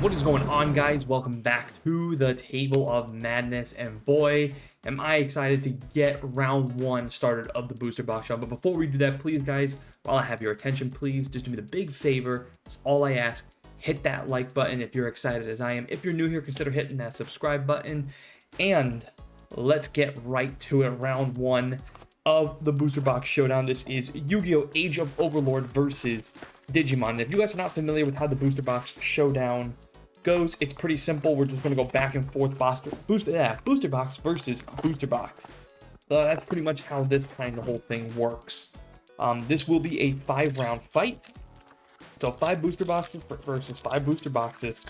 What is going on, guys? Welcome back to the Table of Madness, and boy, am I excited to get round one started of the booster box shop. But before we do that, please, guys, while I have your attention, please just do me the big favor. It's all I ask. Hit that like button if you're excited as I am. If you're new here, consider hitting that subscribe button. And let's get right to it. Round one of the booster box showdown. This is Yu-Gi-Oh! Age of Overlord versus Digimon. And if you guys are not familiar with how the booster box showdown goes, it's pretty simple. We're just going to go back and forth, booster box versus booster box. So that's pretty much how this kind of whole thing works. This will be a 5-round fight. So 5 booster boxes versus 5 booster boxes.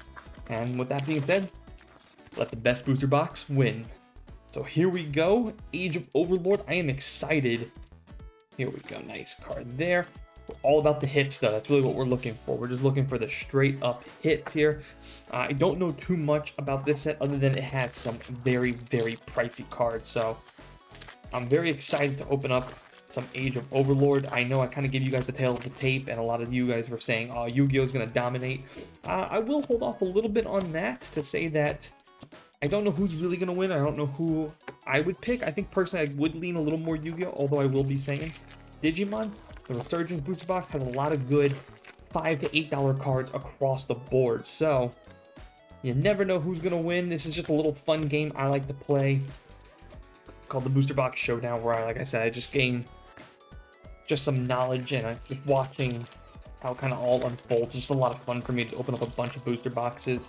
And with that being said, let the best booster box win. So here we go. Age of Overlord. I am excited. Here we go. Nice card there. We're all about the hits, though. That's really what we're looking for. We're just looking for the straight up hits here. I don't know too much about this set other than it has some very, very pricey cards. So I'm very excited to open up some Age of Overlord. I know I kind of gave you guys the tail of the tape, and a lot of you guys were saying, oh, Yu-Gi-Oh! Is going to dominate. I will hold off a little bit on that to say that I don't know who's really going to win. I don't know who I would pick. I think personally I would lean a little more Yu-Gi-Oh! Although I will be saying Digimon, the Resurgence booster box, has a lot of good $5 to $8 cards across the board. So you never know who's going to win. This is just a little fun game I like to play called the Booster Box Showdown, where like I said, I just gain just some knowledge, and I'm just watching how it kind of all unfolds. It's just a lot of fun for me to open up a bunch of booster boxes.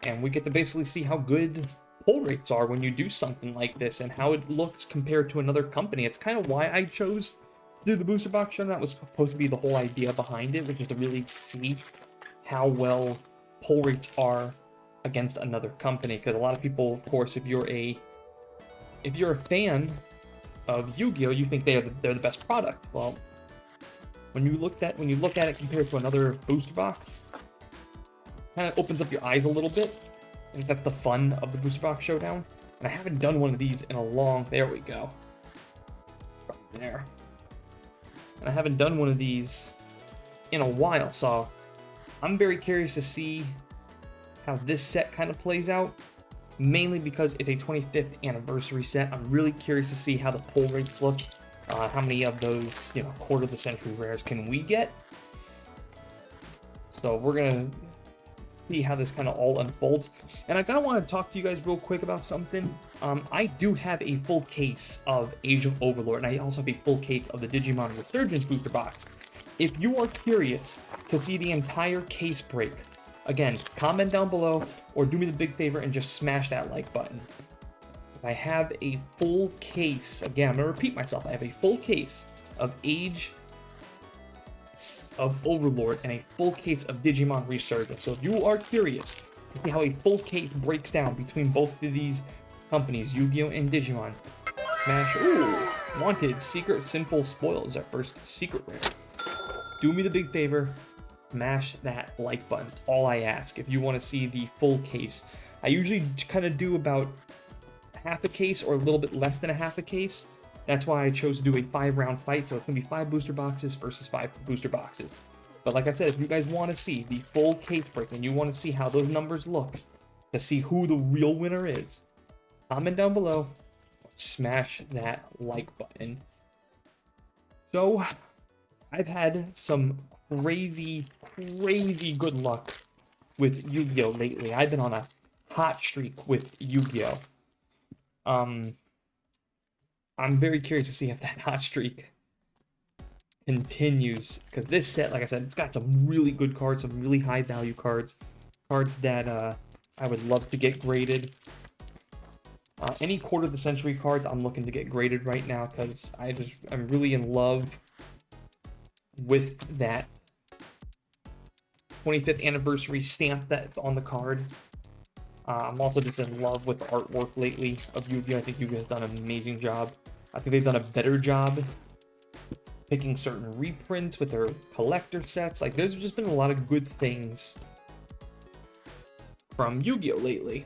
And we get to basically see how good pull rates are when you do something like this and how it looks compared to another company. It's kind of why I chose to do the booster box show. That was supposed to be the whole idea behind it, which is to really see how well pull rates are against another company. Because a lot of people, of course, if you're a fan of Yu-Gi-Oh, you think they're the best product. Well, when you look at it compared to another booster box, kind of opens up your eyes a little bit. I think that's the fun of the booster box showdown. And I haven't done one of these in a long. There we go. Right there. And I haven't done one of these in a while, so I'm very curious to see how this set kind of plays out. Mainly because it's a 25th anniversary set. I'm really curious to see how the pull rates look. How many of those, quarter of the century rares can we get? So we're gonna see how this kind of all unfolds. And I kind of want to talk to you guys real quick about something. I do have a full case of Age of Overlord, and I also have a full case of the Digimon Resurgence booster box. If you are curious to see the entire case break, again, comment down below or do me the big favor and just smash that like button. I have a full case, again, I'm going to repeat myself, I have a full case of Age of Overlord and a full case of Digimon Resurgence. So if you are curious to see how a full case breaks down between both of these companies, Yu-Gi-Oh! And Digimon, smash, wanted, Secret Sinful Spoil is our first secret rare. Do me the big favor, smash that like button. It's all I ask if you want to see the full case. I usually kind of do about half a case or a little bit less than a half a case. That's why I chose to do a 5-round fight. So it's going to be 5 booster boxes versus 5 booster boxes. But like I said, if you guys want to see the full case break and you want to see how those numbers look, to see who the real winner is, comment down below, smash that like button. So I've had some crazy good luck with Yu-Gi-Oh! Lately. I've been on a hot streak with Yu-Gi-Oh! I'm very curious to see if that hot streak continues, because this set, like I said, it's got some really good cards, some really high value cards that I would love to get graded. Any quarter of the century cards I'm looking to get graded right now, because I'm really in love with that 25th anniversary stamp that's on the card. I'm also just in love with the artwork lately of Yu-Gi-Oh! I think Yu-Gi-Oh! Has done an amazing job. I think they've done a better job picking certain reprints with their collector sets. Like, there's just been a lot of good things from Yu-Gi-Oh! Lately.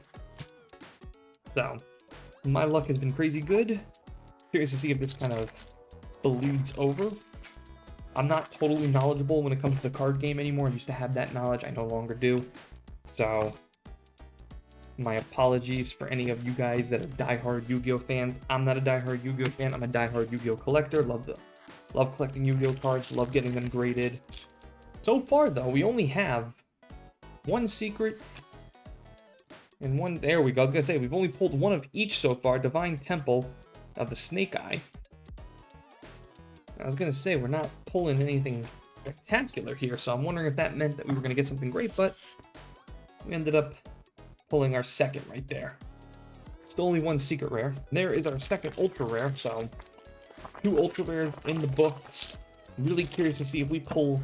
So, my luck has been crazy good. Curious to see if this kind of balloons over. I'm not totally knowledgeable when it comes to the card game anymore. I used to have that knowledge. I no longer do. So my apologies for any of you guys that are diehard Yu-Gi-Oh fans. I'm not a diehard Yu-Gi-Oh fan. I'm a diehard Yu-Gi-Oh collector. Love collecting Yu-Gi-Oh cards. Love getting them graded. So far, though, we only have one secret and one. There we go. I was gonna say we've only pulled one of each so far. Divine Temple of the Snake Eye. I was gonna say we're not pulling anything spectacular here, so I'm wondering if that meant that we were gonna get something great, but we ended up pulling our second right there. Still only one secret rare. There is our second ultra rare, so 2 ultra rares in the books. Really curious to see if we pull,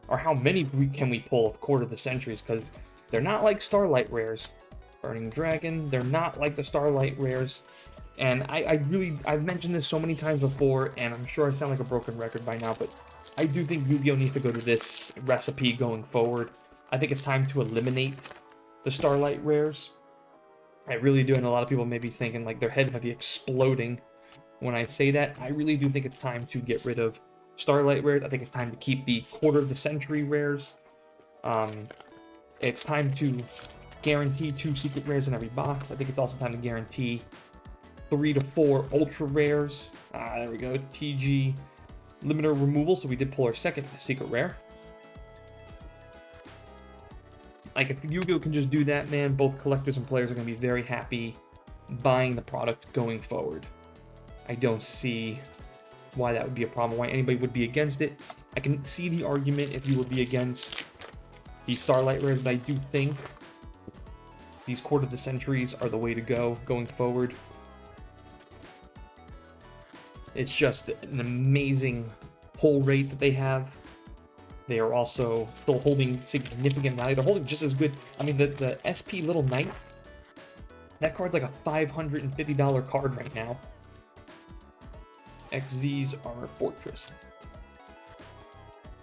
or how many can we pull of Quarter of the Centuries, because they're not like Starlight rares. Burning Dragon, they're not like the Starlight rares. And I've mentioned this so many times before, and I'm sure I sound like a broken record by now, but I do think Yu-Gi-Oh needs to go to this recipe going forward. I think it's time to eliminate the Starlight rares. I really do, and a lot of people may be thinking like their head might be exploding when I say that. I really do think it's time to get rid of Starlight rares. I think it's time to keep the Quarter of the Century rares. It's time to guarantee 2 secret rares in every box. I think it's also time to guarantee 3 to 4 ultra rares. There we go. TG limiter removal. So we did pull our second secret rare. Like, if Yu-Gi-Oh can just do that, man, both collectors and players are going to be very happy buying the product going forward. I don't see why that would be a problem, why anybody would be against it. I can see the argument if you would be against the Starlight rares, but I do think these Quarter of the Centuries are the way to go going forward. It's just an amazing pull rate that they have. They are also still holding significant value. They're holding just as good. I mean, the SP Little Knight, that card's like a $550 card right now. XZs are Fortress.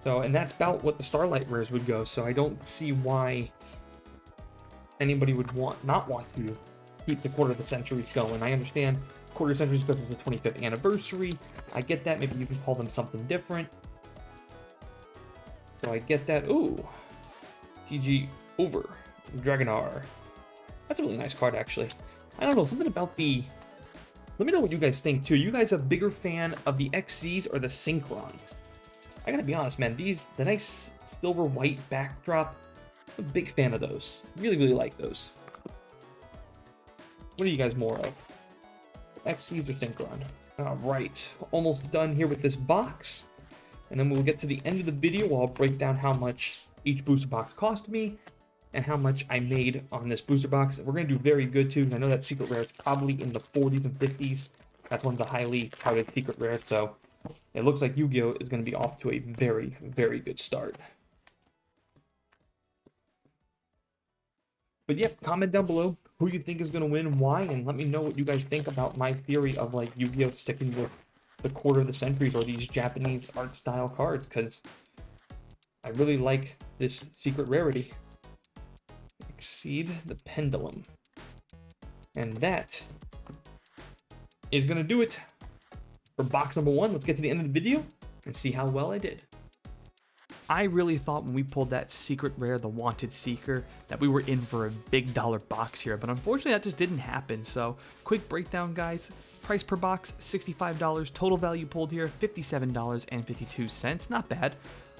So, and that's about what the Starlight rares would go. So I don't see why anybody would not want to keep the Quarter of the Centuries going. I understand Quarter of the Centuries because it's the 25th anniversary. I get that. Maybe you can call them something different. So I get that. Ooh, TG Over Dragonar. That's a really nice card, actually. I don't know, something about the. Let me know what you guys think too. Are you guys a bigger fan of the XZs or the Synchrons? I gotta be honest, man. The nice silver white backdrop. I'm a big fan of those. Really, really like those. What are you guys more of? XZs or Synchron? All right, almost done here with this box. And then we'll get to the end of the video where I'll break down how much each booster box cost me and how much I made on this booster box. We're going to do very good too. I know that secret rare is probably in the 40s and 50s. That's one of the highly touted secret rares. So it looks like Yu-Gi-Oh is going to be off to a very, very good start. But yeah, comment down below who you think is going to win and why. And let me know what you guys think about my theory of like Yu-Gi-Oh sticking with the Quarter of the Centuries or these Japanese art style cards, because I really like this secret rarity. Exceed the Pendulum. And that is going to do it for box number 1. Let's get to the end of the video and see how well I did. I really thought when we pulled that secret rare, the Wanted Seeker, that we were in for a big dollar box here, but unfortunately that just didn't happen. So quick breakdown, guys. Price per box, $65. Total value pulled here, $57.52. Not bad.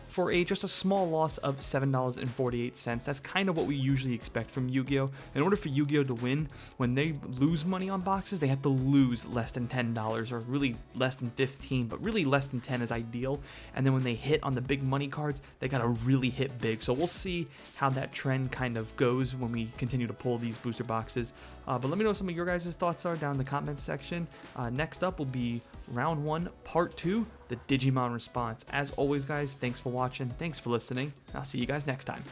For just a small loss of $7.48. That's kind of what we usually expect from Yu-Gi-Oh! In order for Yu-Gi-Oh! To win, when they lose money on boxes, they have to lose less than $10, or really less than 15, but really less than 10 is ideal. And then when they hit on the big money cards, they gotta really hit big. So we'll see how that trend kind of goes when we continue to pull these booster boxes. But let me know what some of your guys' thoughts are down in the comments section. Next up will be round 1, part 2, the Digimon response. As always, guys, thanks for watching, thanks for listening. I'll see you guys next time.